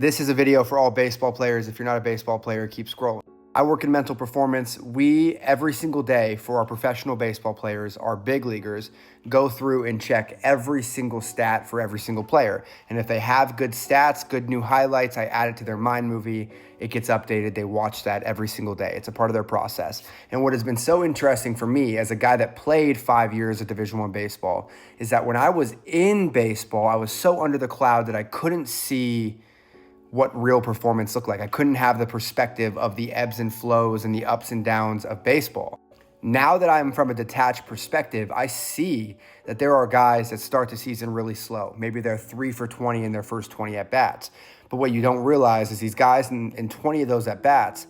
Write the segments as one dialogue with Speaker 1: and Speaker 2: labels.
Speaker 1: This is a video for all baseball players. If you're not a baseball player, keep scrolling. I work in mental performance. We, every single day for our professional baseball players, our big leaguers, go through and check every single stat for every single player. And if they have good stats, good new highlights, I add it to their mind movie. It gets updated. They watch that every single day. It's a part of their process. And what has been so interesting for me as a guy that played 5 years of Division I baseball is that when I was in baseball, I was so under the cloud that I couldn't see what real performance looked like. I couldn't have the perspective of the ebbs and flows and the ups and downs of baseball. Now that I'm from a detached perspective, I see that there are guys that start the season really slow. Maybe they're 3 for 20 in their first 20 at-bats. But what you don't realize is these guys in 20 of those at-bats,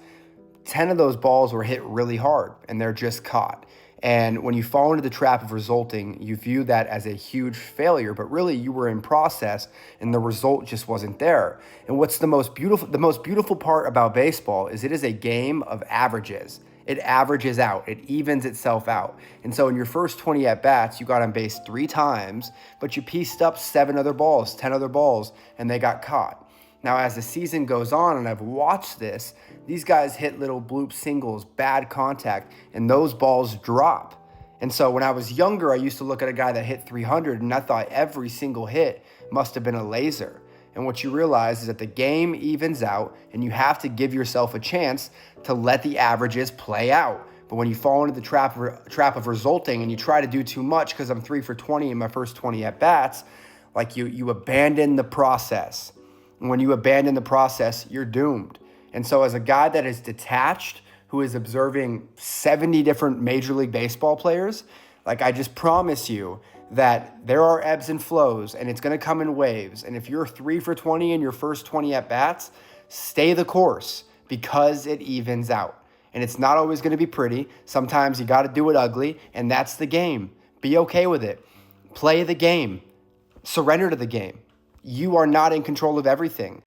Speaker 1: 10 of those balls were hit really hard and they're just caught. And when you fall into the trap of resulting, you view that as a huge failure, but really you were in process and the result just wasn't there. And what's the most beautiful part about baseball is it is a game of averages. It averages out, it evens itself out. And so in your first 20 at-bats, you got on base 3 times, but you pieced up 7 other balls, 10 other balls, and they got caught. Now, as the season goes on, and I've watched this, these guys hit little bloop singles, bad contact, and those balls drop. And so when I was younger, I used to look at a guy that hit 300, and I thought every single hit must have been a laser. And what you realize is that the game evens out, and you have to give yourself a chance to let the averages play out. But when you fall into the trap of resulting, and you try to do too much because I'm 3 for 20 in my first 20 at-bats, like you abandon the process. And when you abandon the process, you're doomed. And so as a guy that is detached, who is observing 70 different Major League Baseball players, like I just promise you that there are ebbs and flows and it's going to come in waves. And if you're 3 for 20 in your first 20 at-bats, stay the course because it evens out. And it's not always going to be pretty. Sometimes you got to do it ugly, and that's the game. Be okay with it. Play the game. Surrender to the game. You are not in control of everything.